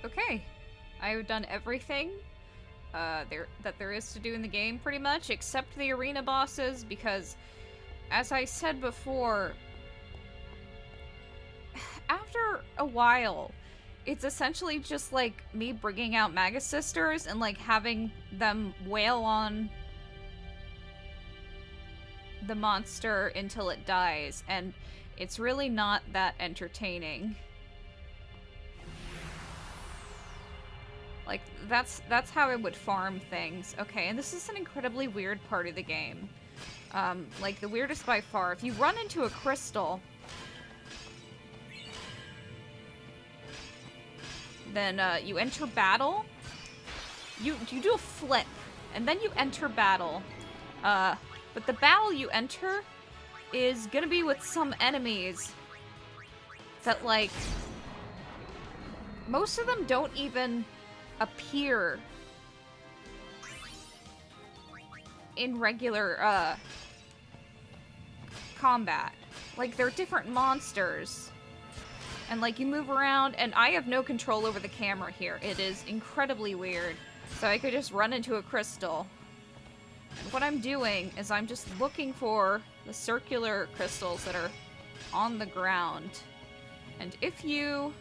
Okay. I've done everything that there is to do in the game, pretty much, except the arena bosses, because, as I said before, after a while, it's essentially just, like, me bringing out Magus Sisters and, like, having them wail on the monster until it dies, and it's really not that entertaining. Like, that's how I would farm things. Okay, and this is an incredibly weird part of the game. Like, the weirdest by far. If you run into a crystal, then, you enter battle. You do a flip, and then you enter battle. But the battle you enter is gonna be with some enemies that, like, most of them don't even appear in regular, combat. Like, they're different monsters. And, like, you move around, and I have no control over the camera here. It is incredibly weird. So I could just run into a crystal. And what I'm doing is I'm just looking for the circular crystals that are on the ground. And if you...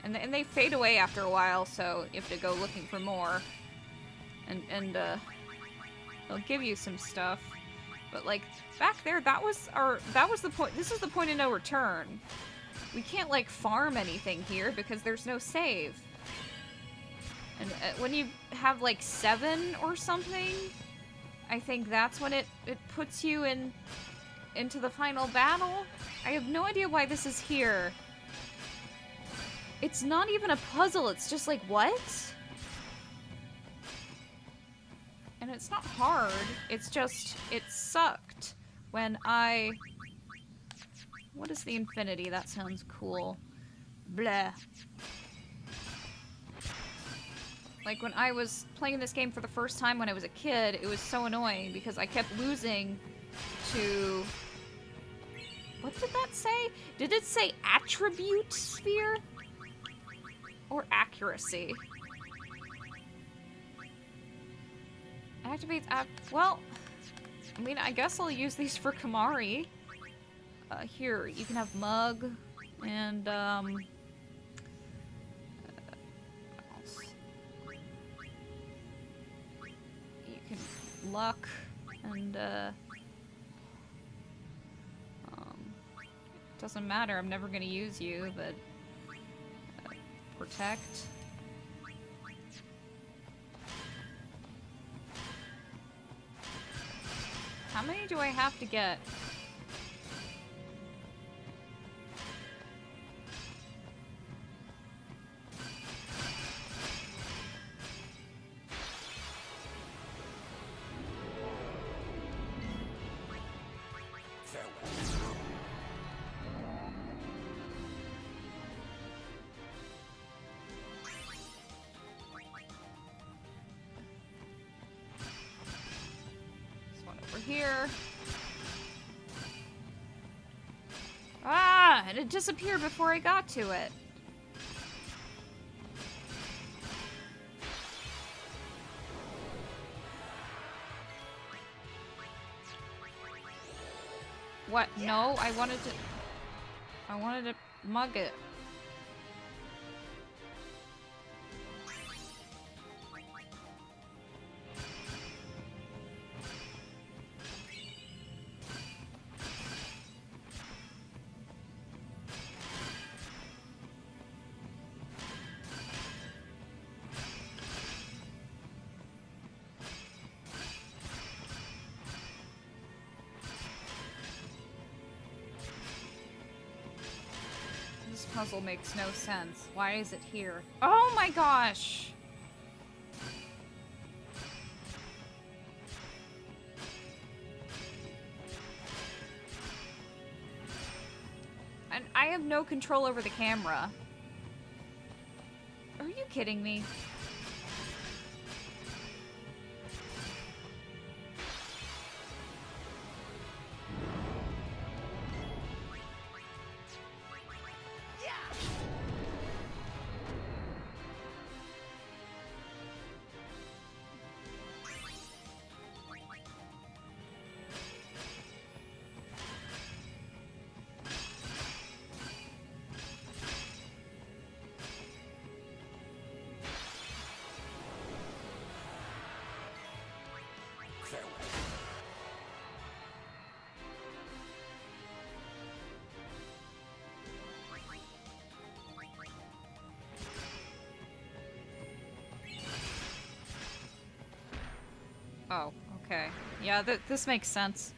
And they fade away after a while, so you have to go looking for more. And they'll give you some stuff. But, like, back there, that was the point. This is the point of no return. We can't, like, farm anything here because there's no save. And when you have, like, 7 or something, I think that's when it puts you into the final battle. I have no idea why this is here. It's not even a puzzle, it's just like, what? And it's not hard, it's just, it sucked when I... What is the infinity? That sounds cool. Bleh. Like, when I was playing this game for the first time when I was a kid, it was so annoying because I kept losing to... What did that say? Did it say attribute sphere? Or accuracy? Activates well, I mean, I guess I'll use these for Kimahri. Here, you can have Mug, and, what else? You can Luck, and, doesn't matter, I'm never gonna use you, but, Protect. How many do I have to get? Here. Ah! And it disappeared before I got to it. What? No, I wanted to mug it. Puzzle makes no sense. Why is it here? Oh my gosh! And I have no control over the camera. Are you kidding me? Oh, okay. Yeah, this makes sense.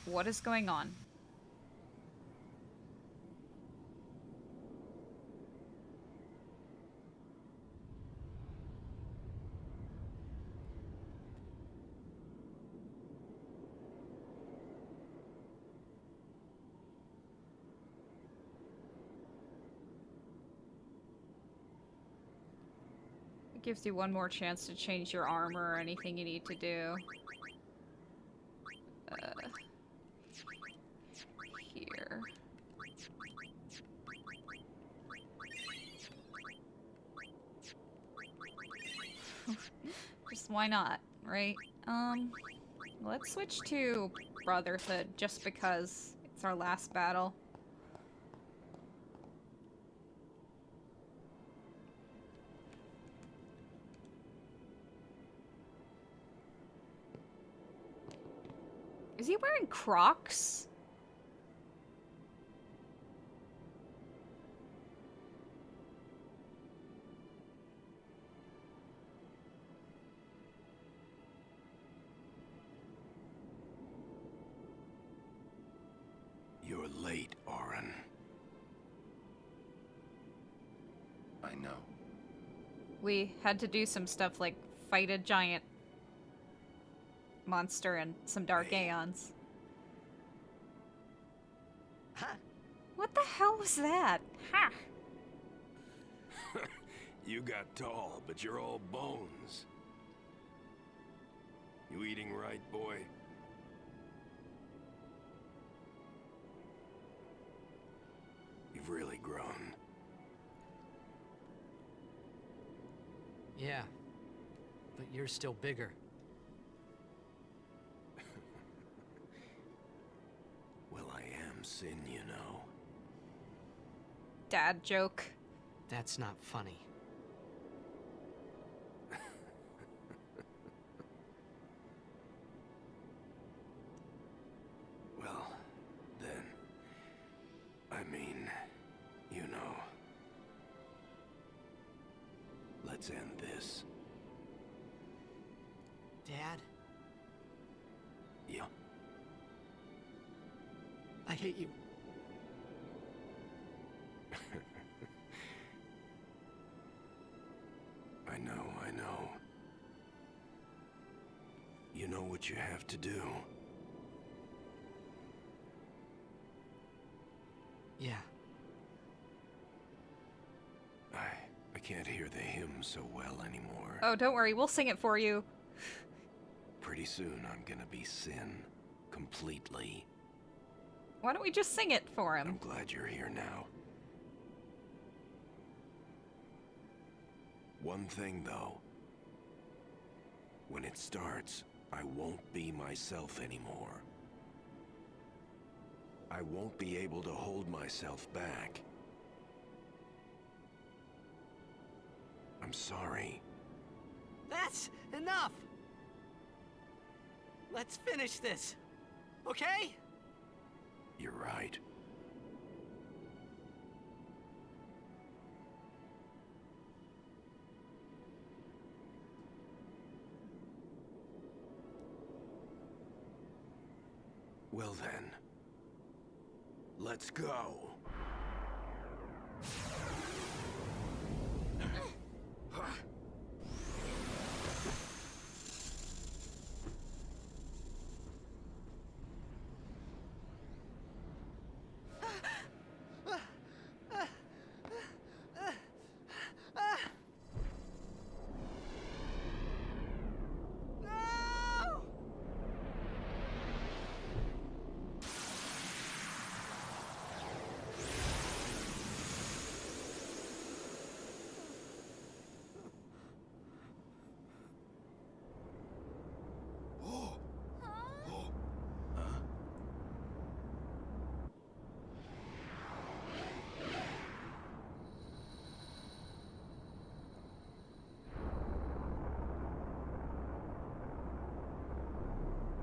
What is going on? It gives you one more chance to change your armor or anything you need to do. Here. Just why not, right? Let's switch to Brotherhood just because it's our last battle. Is he wearing Crocs? You're late, Auron. I know. We had to do some stuff like fight a giant monster and some dark aeons. Huh? What the hell was that? Ha! You got tall, but you're all bones. You eating right, boy? You've really grown. Yeah. But you're still bigger. Well, I am Sin, you know. Dad joke. That's not funny. Well, then, I mean, you know. Let's end this. Dad, Yeah. I hate you. I know. You know what you have to do. Yeah. I can't hear the hymn so well anymore. Oh, don't worry, we'll sing it for you. Pretty soon I'm gonna be Sin. Completely. Why don't we just sing it for him? I'm glad you're here now. One thing, though. When it starts, I won't be myself anymore. I won't be able to hold myself back. I'm sorry. That's enough! Let's finish this, okay? You're right. Well then, let's go.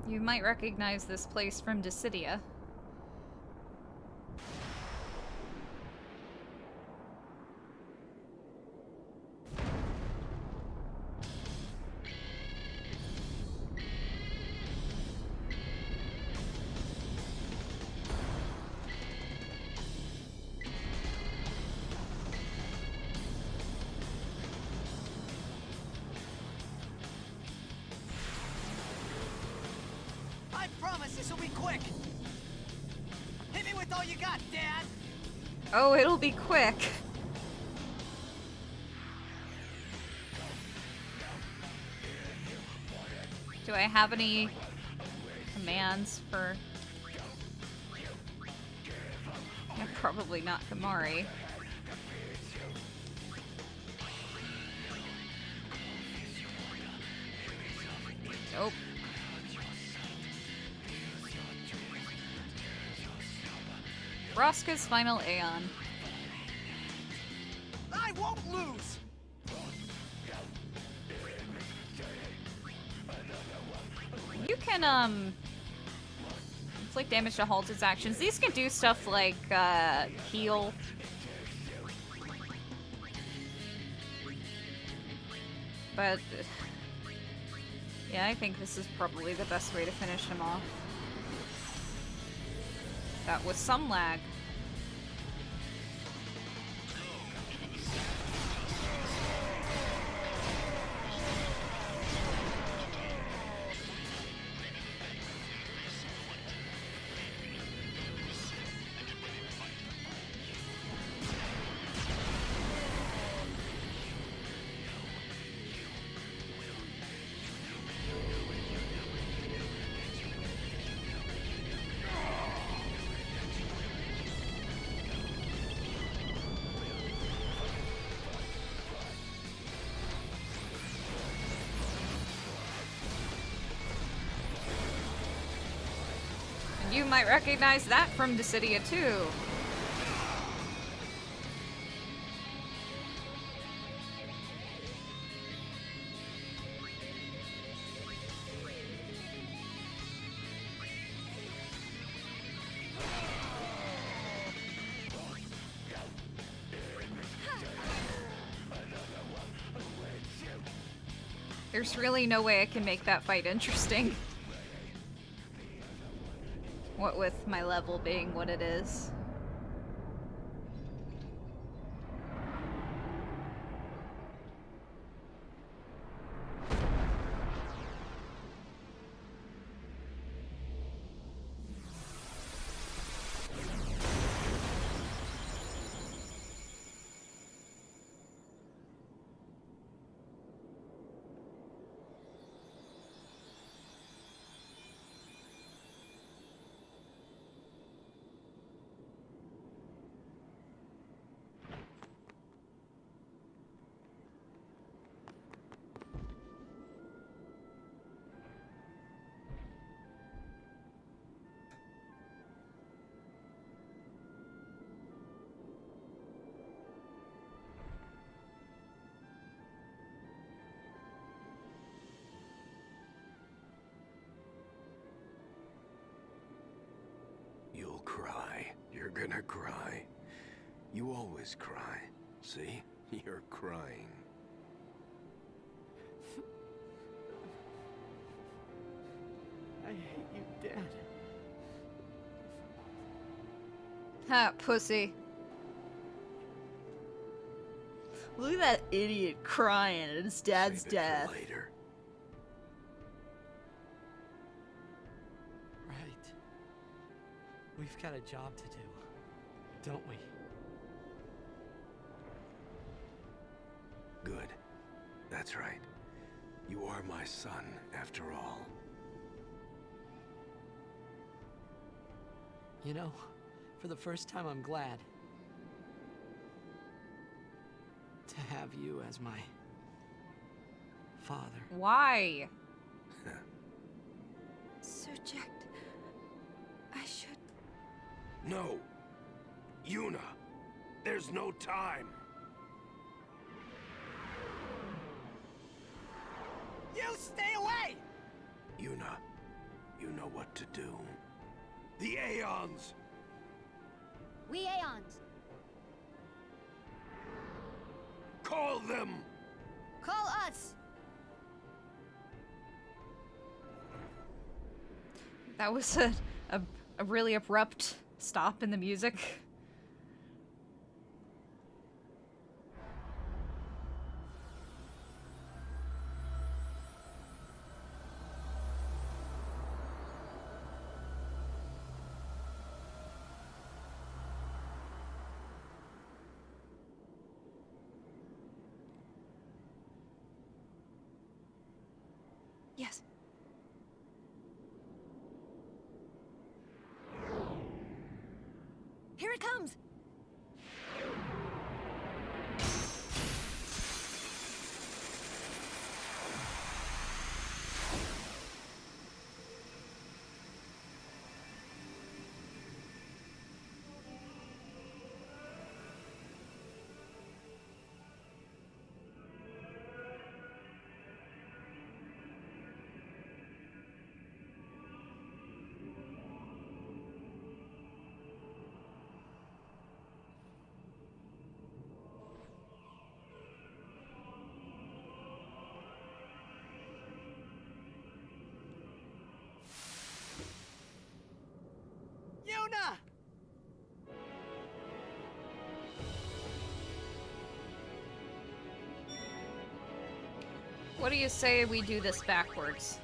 You might recognize this place from Dissidia. I promise this will be quick. Hit me with all you got, Dad. Oh, it'll be quick. Do I have any commands for... Yeah, probably not Kimahri. Nope. Braska's Final Aeon. I won't lose. You can, inflict damage to halt its actions. These can do stuff like, heal. But, yeah, I think this is probably the best way to finish him off. That was some lag. You might recognize that from Dissidia too. There's really no way I can make that fight interesting. What with my level being what it is. You'll cry. You're gonna cry. You always cry. See? You're crying. I hate you, Dad. Ha, pussy. Look at that idiot crying at his dad's Save it for death. later. Right. We've got a job to do, don't we? Good. That's right. You are my son, after all. You know, for the first time, I'm glad to have you as my father. Why? Sir Jecht, I should... No! Yuna! There's no time! You stay away! Yuna, You know what to do. The Aeons! We Aeons. Call them! Call us. That was a really abrupt stop in the music. Yes. Here it comes. Yuna! What do you say we do this backwards?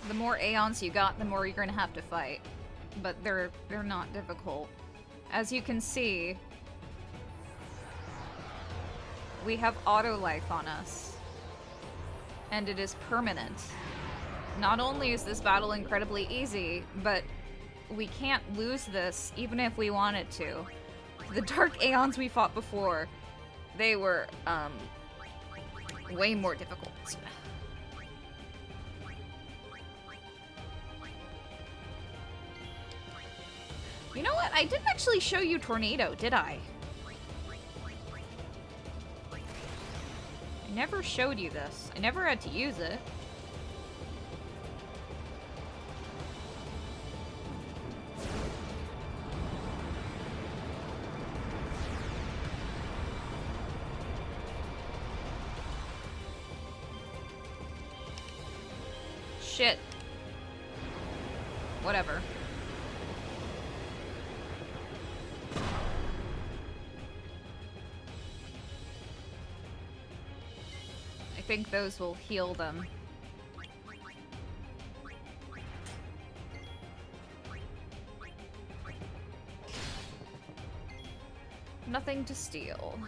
The more Aeons you got, the more you're gonna have to fight. But they're not difficult. As you can see, we have auto life on us. And it is permanent. Not only is this battle incredibly easy, but we can't lose this even if we wanted to. The Dark Aeons we fought before, they were, way more difficult. You know what? I didn't actually show you Tornado, did I? I never showed you this. I never had to use it. Shit. Whatever. I think those will heal them. Nothing to steal.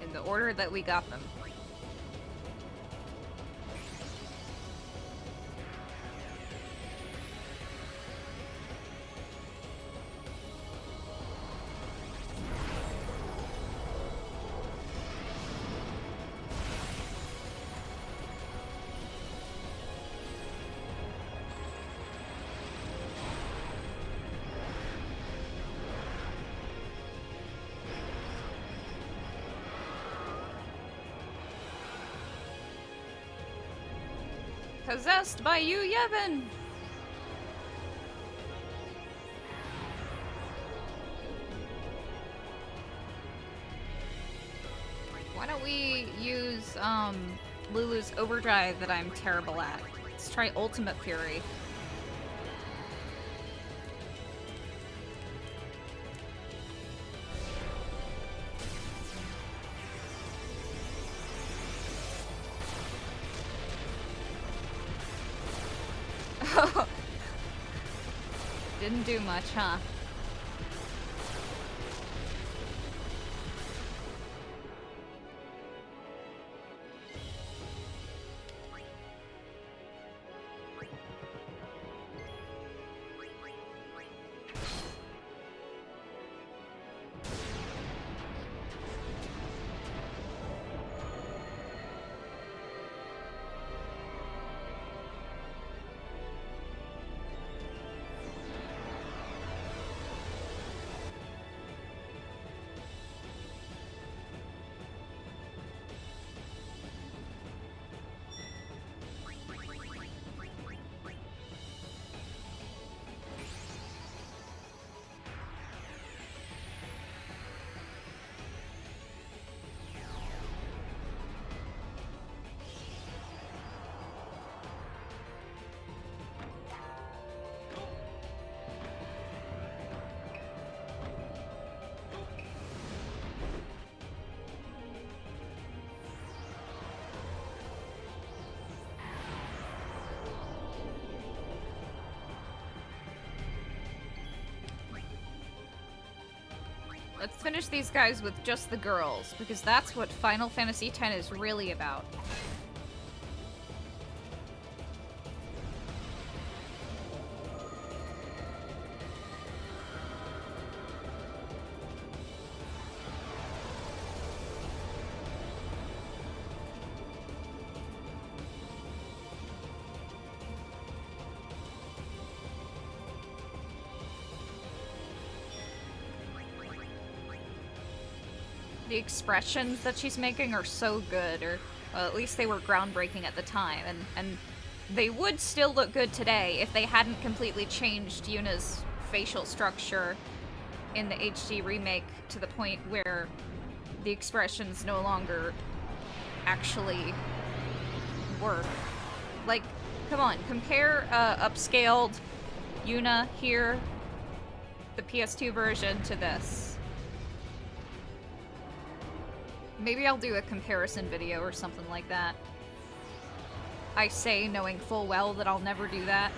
In the order that we got them. Possessed by you, Yevon! Why don't we me use Lulu's overdrive that I'm terrible at. Let's try Ultimate Fury. Didn't do much, huh? Let's finish these guys with just the girls, because that's what Final Fantasy X is really about. The expressions that she's making are so good, or well, at least they were groundbreaking at the time, and they would still look good today if they hadn't completely changed Yuna's facial structure in the HD remake to the point where the expressions no longer actually work. Like, come on, compare upscaled Yuna here, the PS2 version, to this. Maybe I'll do a comparison video or something like that. I say knowing full well that I'll never do that.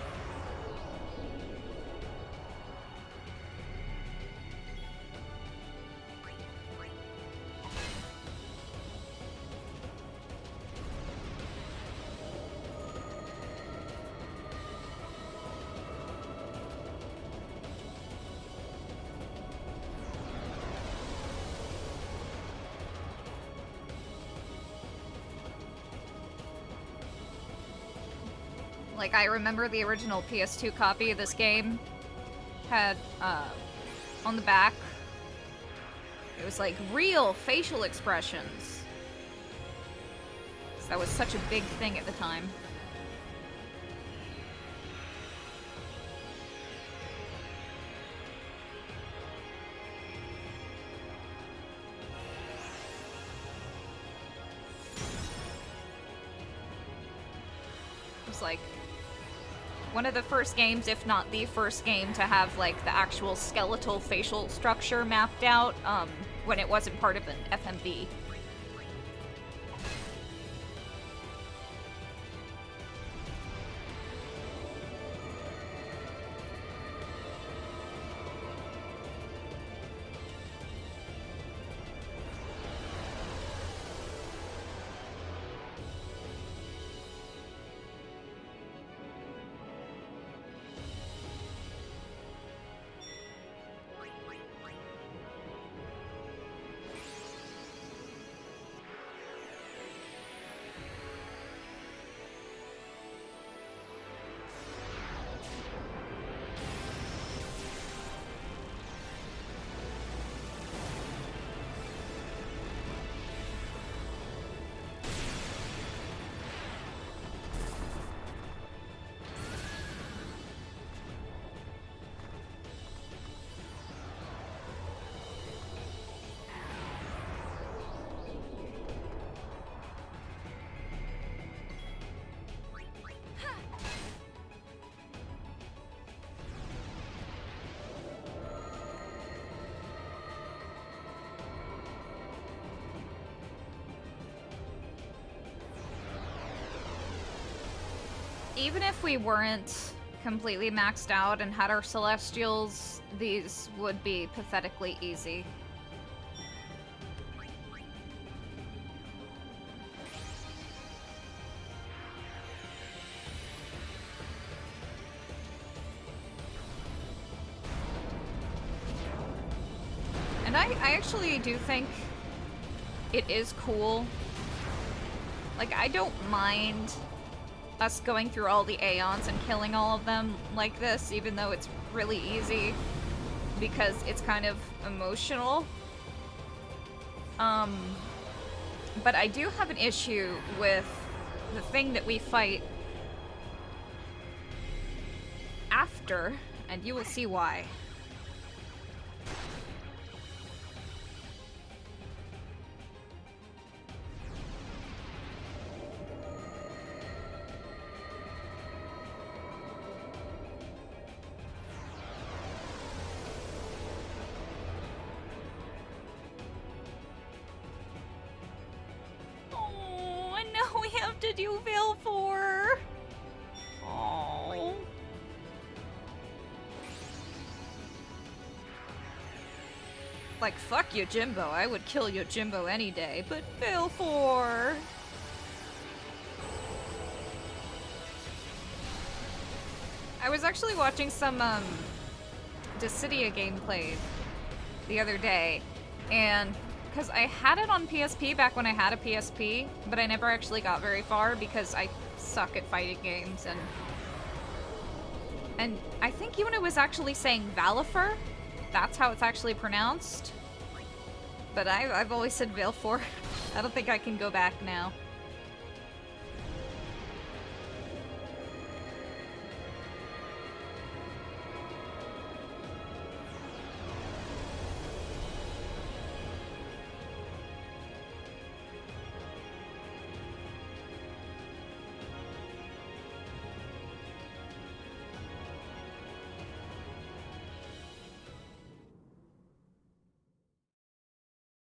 Like, I remember the original PS2 copy of this game had, on the back, it was like real facial expressions. So that was such a big thing at the time. It was like one of the first games, if not the first game, to have like the actual skeletal facial structure mapped out, when it wasn't part of an FMV. Even if we weren't completely maxed out and had our Celestials, these would be pathetically easy. And I actually do think it is cool. Like, I don't mind us going through all the Aeons and killing all of them like this, even though it's really easy, because it's kind of emotional. But I do have an issue with the thing that we fight after, and you will see why. Did you Valefor? Oh. Like, fuck Yojimbo. I would kill Yojimbo any day, but Valefor. I was actually watching some Dissidia gameplay the other day, and because I had it on PSP back when I had a PSP, but I never actually got very far because I suck at fighting games, and I think Yuna was actually saying Valefor. That's how it's actually pronounced. But I've always said Valefor. I don't think I can go back now.